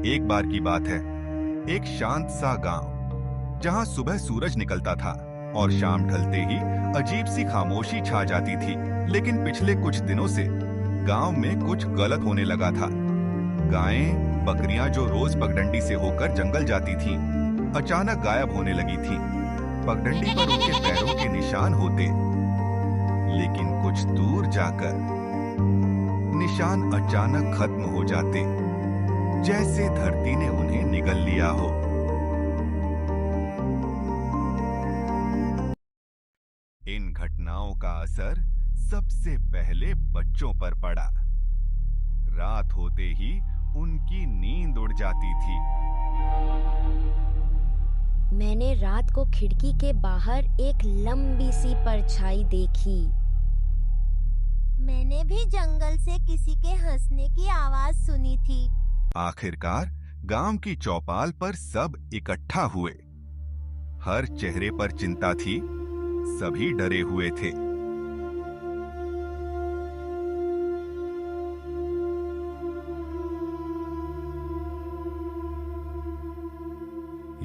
एक बार की बात है, एक शांत सा गांव, जहां सुबह सूरज निकलता था और शाम ढलते ही अजीब सी खामोशी छा जाती थी। लेकिन पिछले कुछ दिनों से गांव में कुछ गलत होने लगा था। गायें, बकरियां जो रोज पगडंडी से होकर जंगल जाती थीं, अचानक गायब होने लगी थीं। पगडंडी पर उनके पैरों के निशान होते, लेकिन कुछ दूर जाकर निशान अचानक खत्म हो जाते, जैसे धरती ने उन्हें निगल लिया हो। इन घटनाओं का असर सबसे पहले बच्चों पर पड़ा। रात होते ही उनकी नींद उड़ जाती थी। मैंने रात को खिड़की के बाहर एक लंबी सी परछाई देखी। मैंने भी जंगल से किसी के हंसने की आवाज सुनी थी। आखिरकार गांव की चौपाल पर सब इकट्ठा हुए। हर चेहरे पर चिंता थी, सभी डरे हुए थे।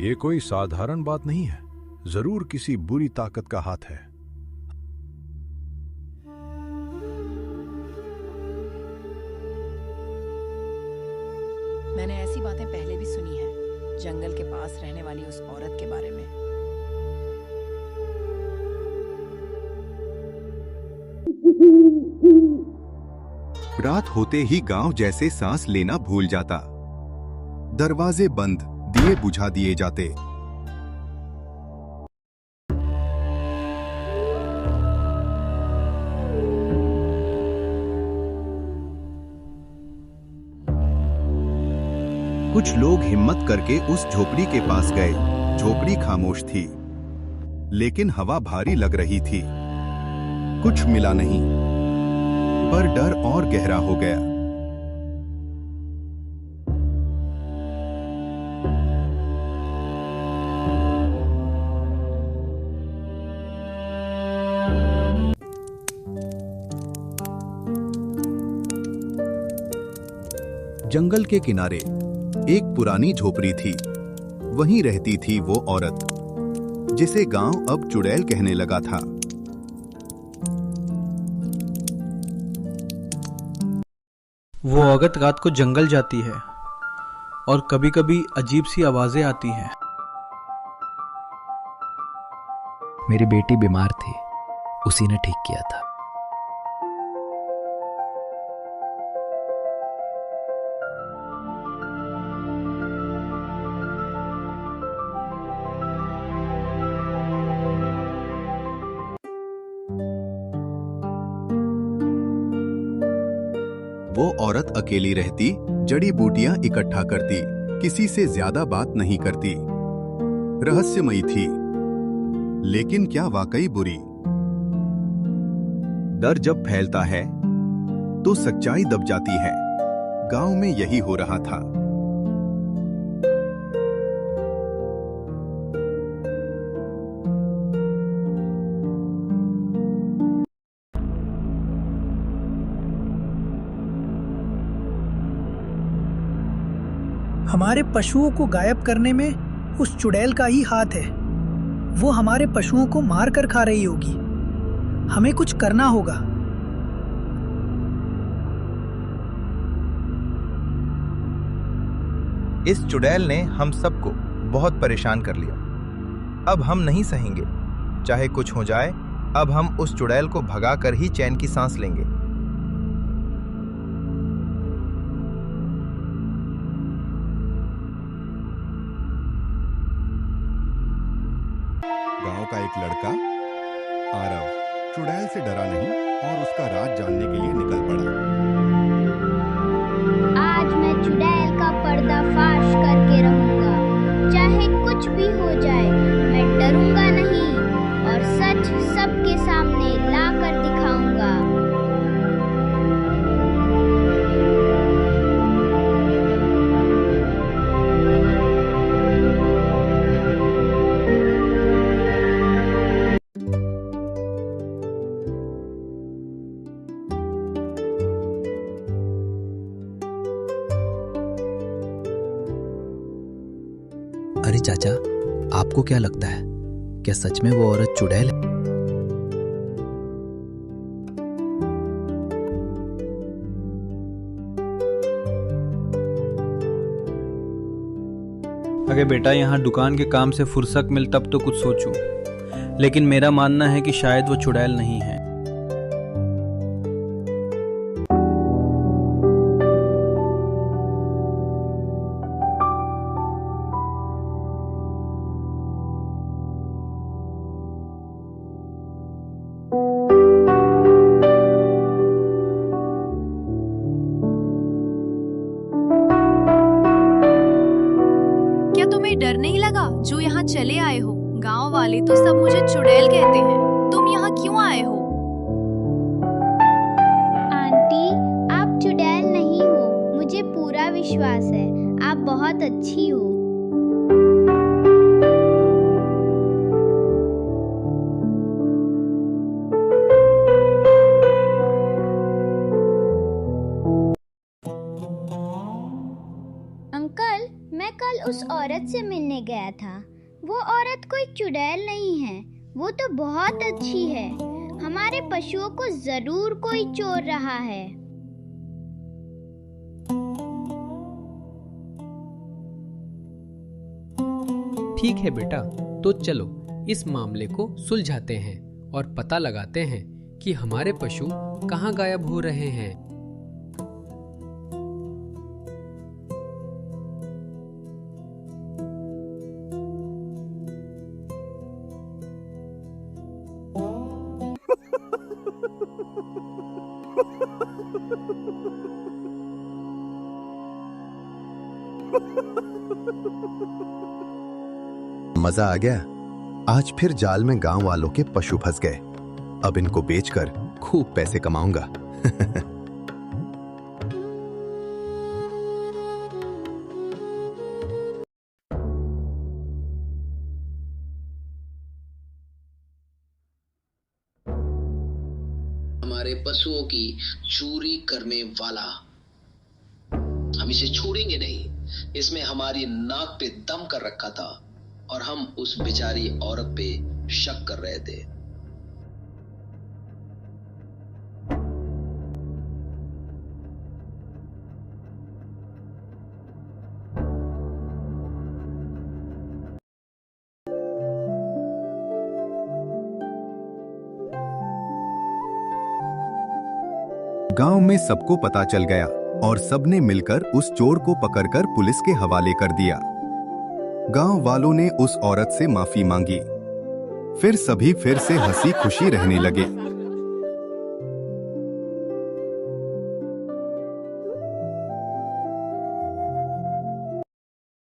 ये कोई साधारण बात नहीं है, जरूर किसी बुरी ताकत का हाथ है। मैंने ऐसी बातें पहले भी सुनी हैं, जंगल के पास रहने वाली उस औरत के बारे में। रात होते ही गांव जैसे सांस लेना भूल जाता। दरवाजे बंद, दिए बुझा दिए जाते। कुछ लोग हिम्मत करके उस झोपड़ी के पास गए। झोपड़ी खामोश थी, लेकिन हवा भारी लग रही थी। कुछ मिला नहीं, पर डर और गहरा हो गया। जंगल के किनारे एक पुरानी झोपड़ी थी। वहीं रहती थी वो औरत, जिसे गांव अब चुड़ैल कहने लगा था। वो औरत रात को जंगल जाती है और कभी-कभी अजीब सी आवाजें आती हैं। मेरी बेटी बीमार थी, उसी ने ठीक किया था। वो औरत अकेली रहती, जड़ी बूटियां इकट्ठा करती, किसी से ज्यादा बात नहीं करती। रहस्यमयी थी, लेकिन क्या वाकई बुरी? डर जब फैलता है तो सच्चाई दब जाती है। गांव में यही हो रहा था। हमारे पशुओं को गायब करने में उस चुड़ैल का ही हाथ है। वो हमारे पशुओं को मार कर खा रही होगी। हमें कुछ करना होगा। इस चुड़ैल ने हम सबको बहुत परेशान कर लिया। अब हम नहीं सहेंगे, चाहे कुछ हो जाए। अब हम उस चुड़ैल को भगाकर ही चैन की सांस लेंगे। गांव का एक लड़का आरव चुड़ैल से डरा नहीं और उसका राज जानने के लिए निकल पड़ा। आज मैं चुड़ैल का पर्दाफाश करके रहूंगा। चाहे कुछ भी हो जाए, मैं डरूंगा नहीं और सच सबके सामने ला कर दिखाऊंगा। चाचा, आपको क्या लगता है, क्या सच में वो औरत चुड़ैल है? अगर बेटा यहाँ दुकान के काम से फुर्सत मिल तब तो कुछ सोचूं, लेकिन मेरा मानना है कि शायद वो चुड़ैल नहीं है। क्या तुम्हें डर नहीं लगा जो यहाँ चले आए हो? गांव वाले तो सब मुझे चुड़ैल कहते हैं। तुम यहाँ क्यों आए हो? आंटी, आप चुड़ैल नहीं हो, मुझे पूरा विश्वास है। आप बहुत अच्छी हो। अंकल, मैं कल उस औरत से मिलने गया था। वो औरत कोई चुड़ैल नहीं है, वो तो बहुत अच्छी है। हमारे पशुओं को जरूर कोई चोर रहा है। ठीक है बेटा, तो चलो इस मामले को सुलझाते हैं और पता लगाते हैं कि हमारे पशु कहाँ गायब हो रहे हैं। मजा आ गया। आज फिर जाल में गांव वालों के पशु फंस गए। अब इनको बेचकर खूब पैसे कमाऊंगा। हमारे पशुओं की चोरी करने वाला, हम इसे छोड़ेंगे नहीं। इसमें हमारी नाक पे दम कर रखा था और हम उस बेचारी औरत पे शक कर रहे थे। गांव में सबको पता चल गया और सबने मिलकर उस चोर को पकड़कर पुलिस के हवाले कर दिया। गांव वालों ने उस औरत से माफी मांगी। फिर सभी फिर से हंसी खुशी रहने लगे।